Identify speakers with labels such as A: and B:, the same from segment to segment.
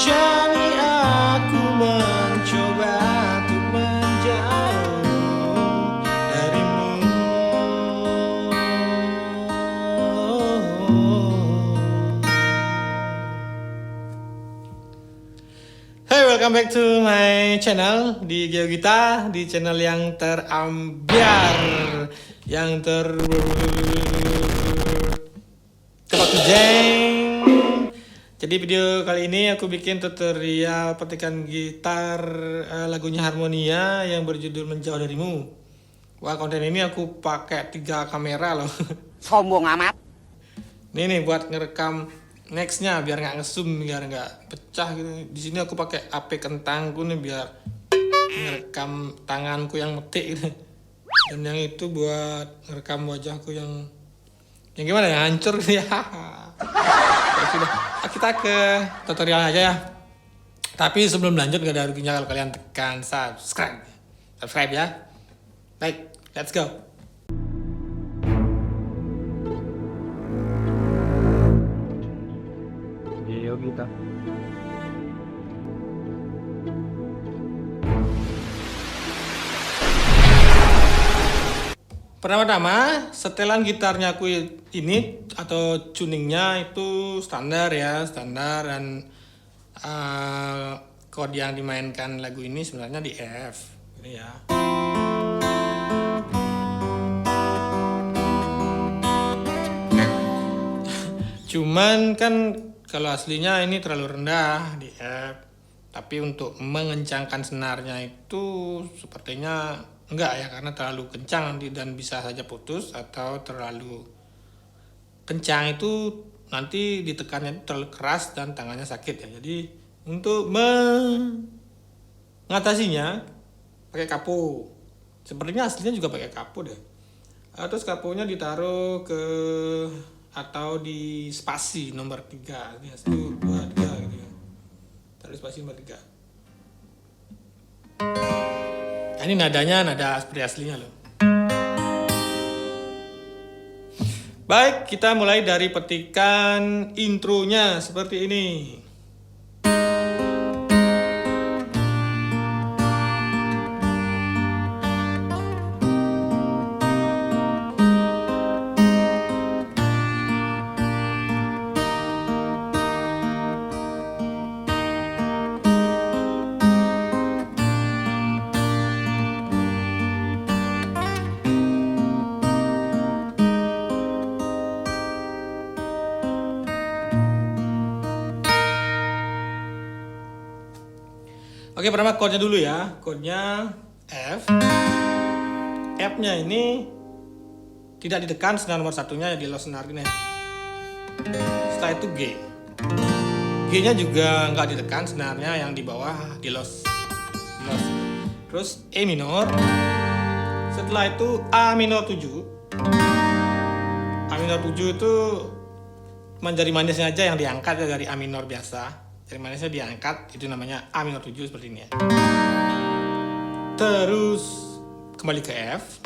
A: Kini aku mencoba untuk menjauh darimu. Hey, welcome back to my channel di GeoGita, di channel yang terambiar, yang jeng. Jadi video kali ini aku bikin tutorial petikan gitar lagunya Harmonia yang berjudul Menjauh Darimu. Wah, konten ini aku pakai 3 kamera loh.
B: Sombong amat.
A: Ini nih buat ngerekam nextnya biar nggak ngesum, biar nggak pecah gitu. Di sini aku pakai HP kentangku nih biar ngerekam tanganku yang metik gitu. Dan yang itu buat ngerekam wajahku yang gimana ya, hancur gitu ya. Ya sudah, kita ke tutorial aja ya. Tapi sebelum lanjut gak ada ruginya kalau kalian tekan subscribe ya. Baik, let's go.
C: GeoGita.
A: Pertama-tama, setelan gitarnya aku ini atau tuningnya itu standar ya, standar, dan chord yang dimainkan lagu ini sebenarnya di F, gitu ya. Cuman kan kalau aslinya ini terlalu rendah di F, tapi untuk mengencangkan senarnya itu sepertinya enggak ya, karena terlalu kencang nanti dan bisa saja putus, atau terlalu kencang itu nanti ditekannya terlalu keras dan tangannya sakit ya. Jadi untuk mengatasinya pakai kapo. Sepertinya aslinya juga pakai kapo deh. Terus kaponya ditaruh ke atau di spasi nomor 3. Ini 1, 2, 3 gitu ya. Taruh spasi nomor 3. Ini nadanya nada seperti aslinya loh. Baik, kita mulai dari petikan intronya seperti ini. Oke, pertama chordnya dulu ya. Chordnya F. F-nya ini tidak ditekan, senar nomor satunya di low senar gini. Setelah itu G. G-nya juga nggak ditekan, senarnya yang di bawah di low. Terus E minor. Setelah itu A minor 7. A minor 7 itu menjadi manisnya aja yang diangkat ya dari A minor biasa. Jari manisnya diangkat, itu namanya A minor 7 seperti ini ya. Terus kembali ke F,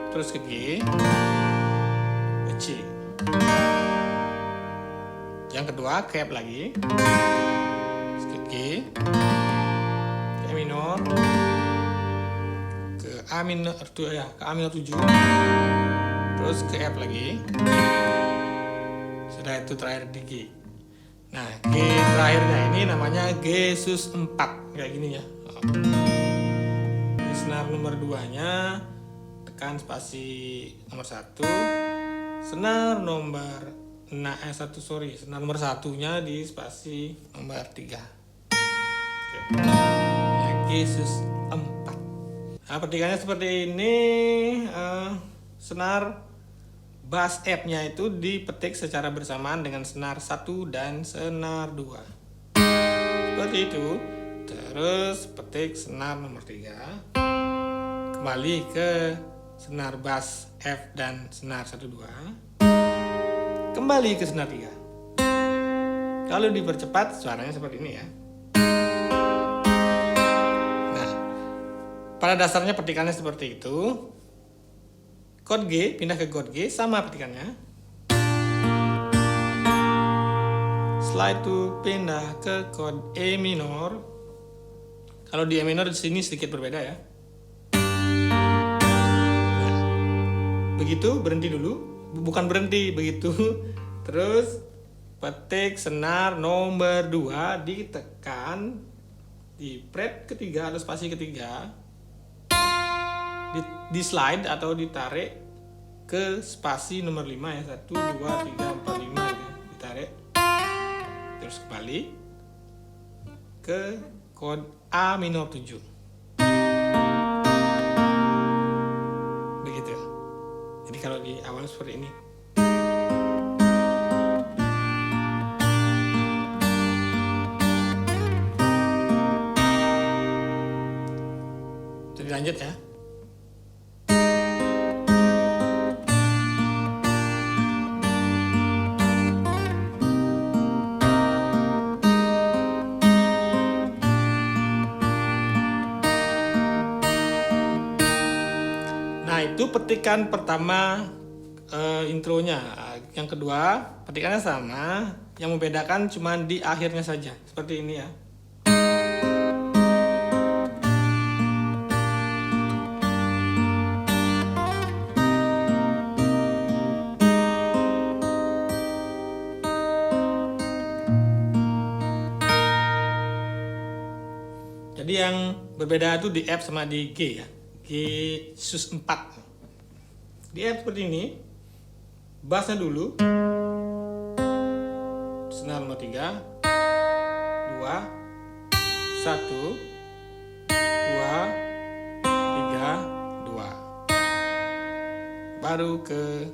A: terus ke G, ke C. Yang kedua ke F lagi, terus ke G, ke E minor, ke A minor ya, ke A minor 7, terus ke F lagi. Sudah, itu terakhir di G. Nah, G terakhirnya ini namanya G sus 4, kayak gini ya. Di senar nomor 2-nya tekan spasi nomor 1. Senar nomor senar nomor 1-nya di spasi nomor 3. Oke. Ya, G sus 4. Nah, petikannya seperti ini. Senar bass F-nya itu dipetik secara bersamaan dengan senar 1 dan senar 2. Seperti itu. Terus petik senar nomor 3. Kembali ke senar bass F dan senar 1, 2. Kembali ke senar 3. Kalau dipercepat suaranya seperti ini ya. Nah, pada dasarnya petikannya seperti itu. Chord G, pindah ke chord G, sama petikannya. Setelah itu pindah ke chord E minor. Kalau di E minor di sini sedikit berbeda ya. Nah, begitu berhenti dulu, bukan berhenti begitu. Terus petik senar nomor 2 ditekan di fret ketiga atau spasi ketiga, di slide atau ditarik ke spasi nomor 5 ya, 1, 2, 3, 4, 5 gitu. Ditarik terus kembali ke chord A minor 7 begitu. Jadi kalau di awal seperti ini. Jadi lanjut ya. Nah, itu petikan pertama intronya. Yang kedua, petikannya sama, yang membedakan cuma di akhirnya saja. Seperti ini ya. Jadi yang berbeda itu di F sama di G ya. G sus 4. Di F seperti ini. Bassnya dulu. Senar nomor 3. 2 1 2 3 2. Baru ke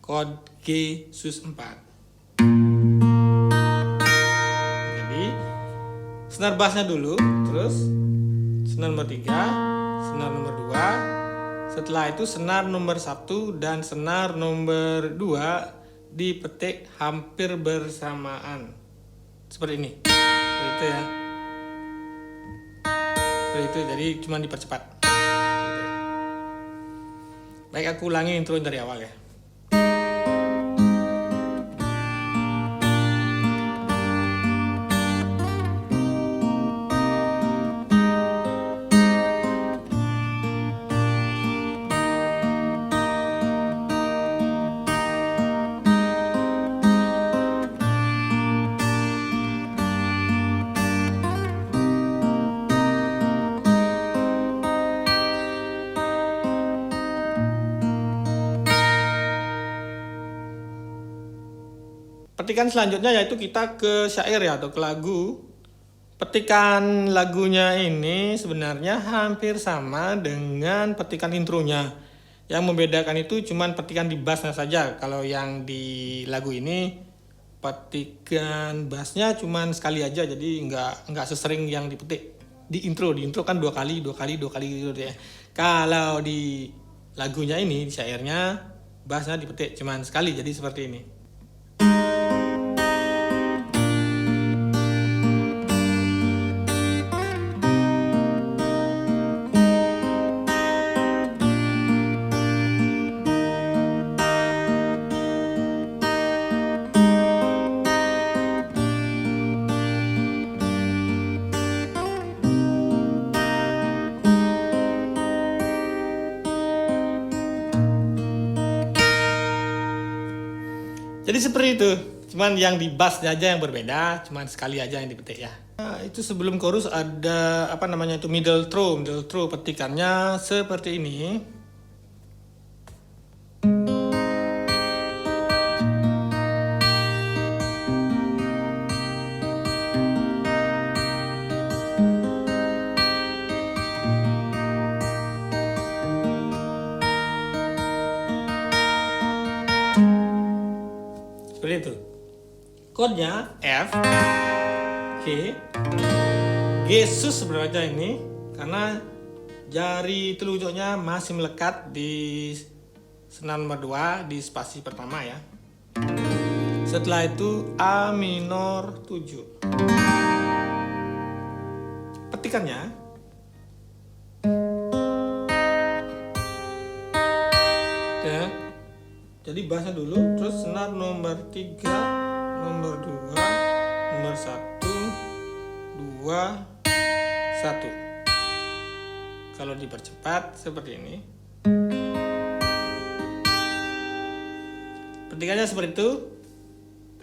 A: chord G sus 4. Senar bassnya dulu, terus senar nomor 3, senar nomor 2. Setelah itu senar nomor 1 dan senar nomor 2 dipetik hampir bersamaan. Seperti ini. Seperti itu ya. Seperti itu, jadi cuma dipercepat. Baik, aku ulangi intro dari awal ya. Petikan selanjutnya yaitu kita ke syair ya, atau ke lagu. Petikan lagunya ini sebenarnya hampir sama dengan petikan intronya. Yang membedakan itu cuman petikan di bassnya saja. Kalau yang di lagu ini petikan bassnya cuman sekali aja, jadi nggak sesering yang dipetik di intro. Di intro kan dua kali gitu ya. Kalau di lagunya ini, di syairnya, bassnya dipetik cuman sekali, jadi seperti ini. Jadi seperti itu, cuman yang di bass aja yang berbeda, cuman sekali aja yang dipetik ya. Nah, itu sebelum chorus ada apa namanya itu middle throw petikannya seperti ini. Seperti itu. Chordnya F, G, G sus sebenarnya ini karena jari telunjuknya masih melekat di senar nomor 2 di spasi pertama ya. Setelah itu A minor 7. Petikannya ya. Jadi bassnya dulu, terus senar nomor 3, nomor 2, nomor 1, 2, 1. Kalau dipercepat seperti ini. Petikannya seperti itu.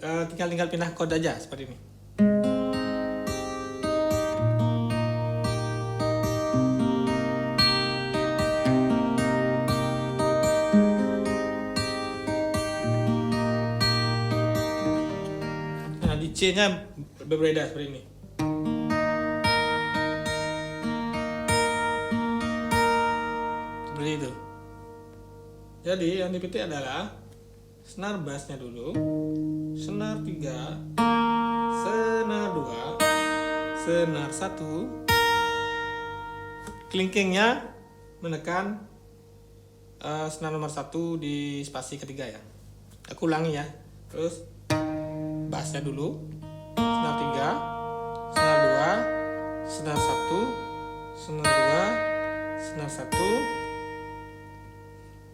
A: Tinggal pindah chord aja seperti ini. Nah, di C-nya berbeda seperti ini. Seperti itu. Jadi yang dipetik adalah senar bassnya dulu, senar 3, senar 2, senar 1, kelingkingnya menekan senar nomor 1 di spasi ketiga ya. Aku ulangi ya. Terus bassnya dulu, senar 3, senar 2, senar 1, senar 2, senar 1,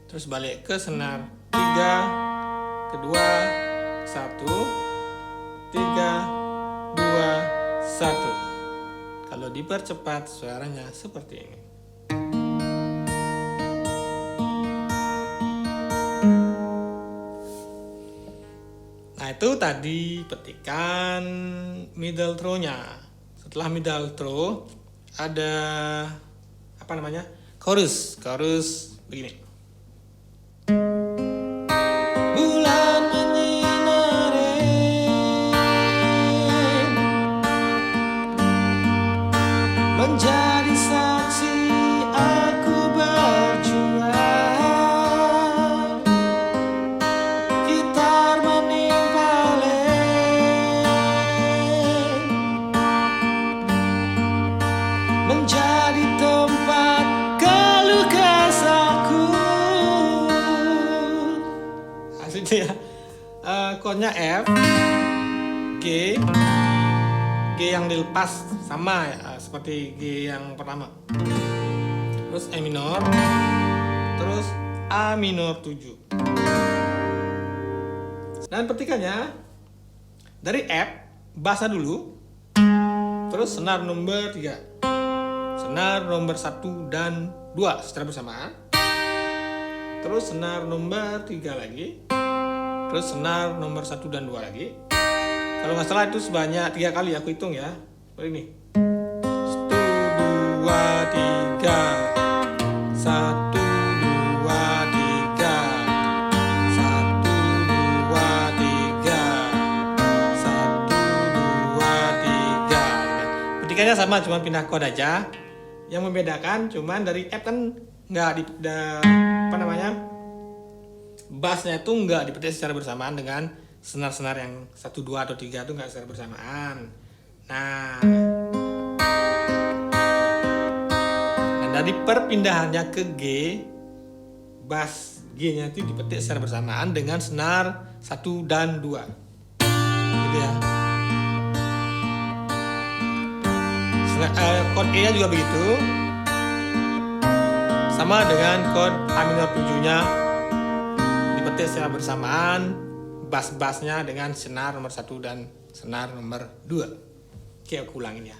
A: terus balik ke senar 3, kedua, 1, 3, 2, 1. Kalau dipercepat suaranya seperti ini. Nah, itu tadi petikan middle throw-nya. Setelah middle throw ada apa namanya? Chorus begini. Bulan menyinari, menjadi saksi aku berjuang, gitar menimpalin, menjadi tempat keluh kesahku. Aslinya chordnya F, G yang dilepas sama ya, seperti G yang pertama. Terus E minor, terus A minor 7. Dan petikannya dari F, bassnya dulu, terus senar nomor 3, senar nomor 1 dan 2 secara bersamaan, terus senar nomor 3 lagi, terus senar nomor 1 dan 2 lagi. Kalau nggak salah itu sebanyak 3 kali, aku hitung ya. Seperti ini. 1, 2, 3. 1, 2, 3. 1, 2, 3. 1, 2, 3. Petikannya sama, cuma pindah chord aja. Yang membedakan cuman dari F kan nggak apa namanya, bassnya itu nggak dipetik secara bersamaan dengan senar-senar yang 1, 2 atau 3 itu nggak secara bersamaan. Nah, dari perpindahannya ke G, bass G-nya itu dipetik secara bersamaan dengan senar 1 dan 2. Gitu ya. Chord E-nya juga begitu. Sama dengan chord A minor 7-nya dipetik secara bersamaan, bass-bassnya dengan senar nomor 1 dan senar nomor 2. Oke, aku ulangin ya.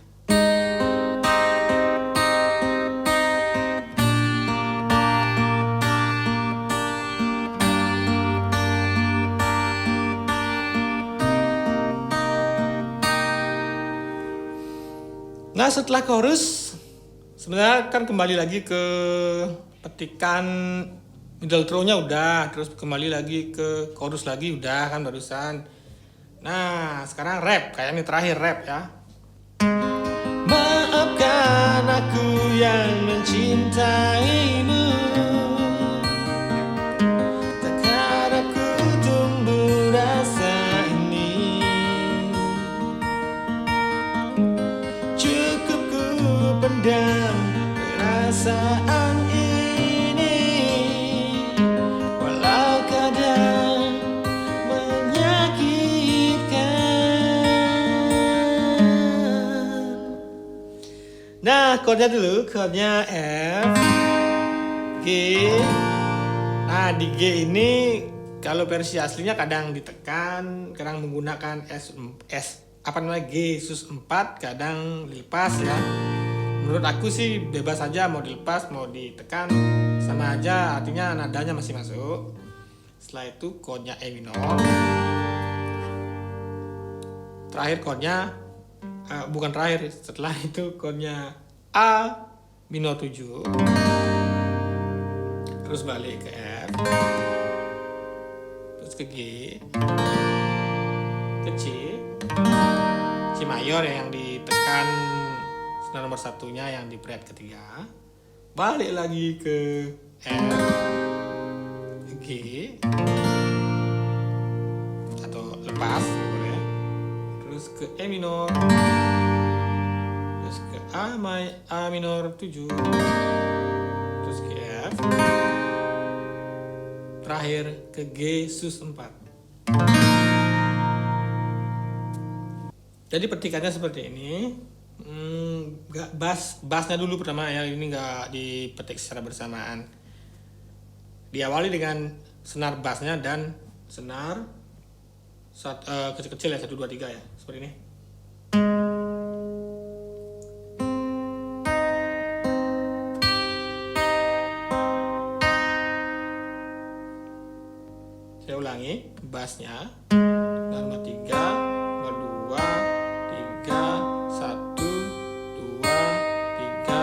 A: Nah, setelah chorus sebenarnya kan kembali lagi ke petikan middle throw-nya udah, terus kembali lagi ke chorus lagi udah kan barusan. Nah, sekarang rap, kayak ini terakhir rap ya. Maafkan aku yang mencintaimu, takkan aku tumbuh rasa ini, cukup ku pendam perasaan ini, walau kadang menyakitkan. Nah, chordnya dulu, chordnya F, G. Nah, di G ini Kalau versi aslinya kadang ditekan, kadang menggunakan G sus4, kadang dilepas ya. Menurut aku sih bebas aja, mau dilepas mau ditekan sama aja, artinya nadanya masih masuk. Setelah itu chordnya E minor. Terakhir chordnya bukan terakhir, setelah itu chordnya A minor 7. Terus balik ke F. Terus ke G. Ke C. C mayor yang ditekan senar nomor satunya yang di fret ketiga. Balik lagi ke F. G. Atau lepas boleh. Terus ke E minor. Terus ke A minor 7. Terus ke F. Terakhir ke G sus4. Jadi petikannya seperti ini. Bassnya dulu pertama ya, ini nggak dipetik secara bersamaan. Diawali dengan senar bassnya dan senar kecil-kecil ya, 1, 2, 3 ya, seperti ini. Saya ulangi, bassnya nomor 3, nomor 2, 3, 1, 2, 3,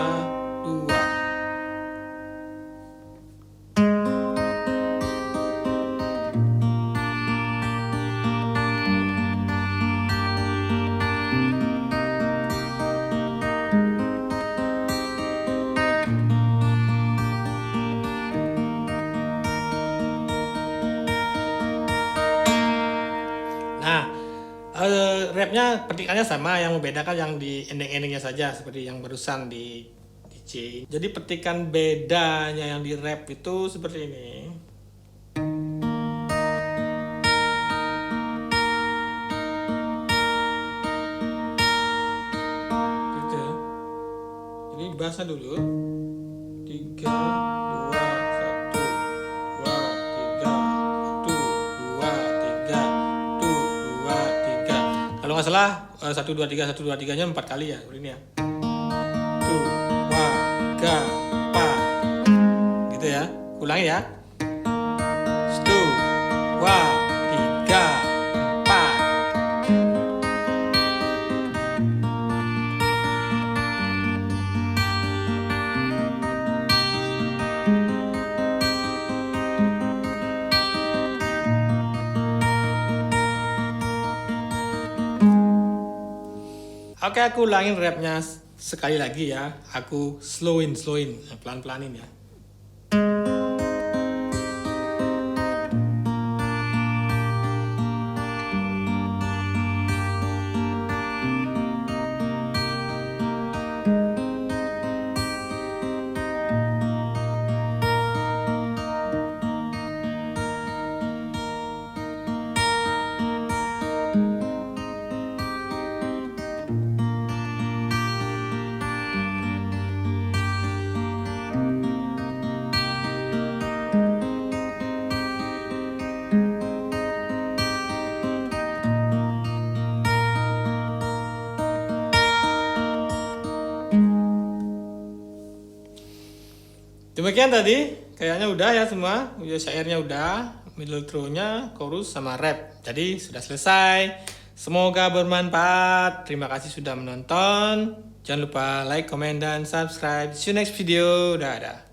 A: 2. Rapnya petikannya sama, yang membedakan yang di ending-endingnya saja seperti yang barusan di C. Jadi petikan bedanya yang di rap itu seperti ini. Gitu. Jadi bassnya dulu 3, 2, 1, 2, 3, 1, 2, 3, 1, 2, 3. Kalau nggak salah 1, 2, 3, 1, 2, 3 nya 4 kali ya, seperti ini ya. 1, 2, 3, 4. Gitu ya. Ulangi ya. 1, 2, 3, 4. Oke, aku ulangin rapnya sekali lagi ya. Aku slowin, pelan-pelanin ya. Demikian tadi, kayaknya udah ya semua. Syairnya udah, middle throw-nya, chorus sama rap. Jadi sudah selesai. Semoga bermanfaat. Terima kasih sudah menonton. Jangan lupa like, comment, dan subscribe. See you next video. Dadah.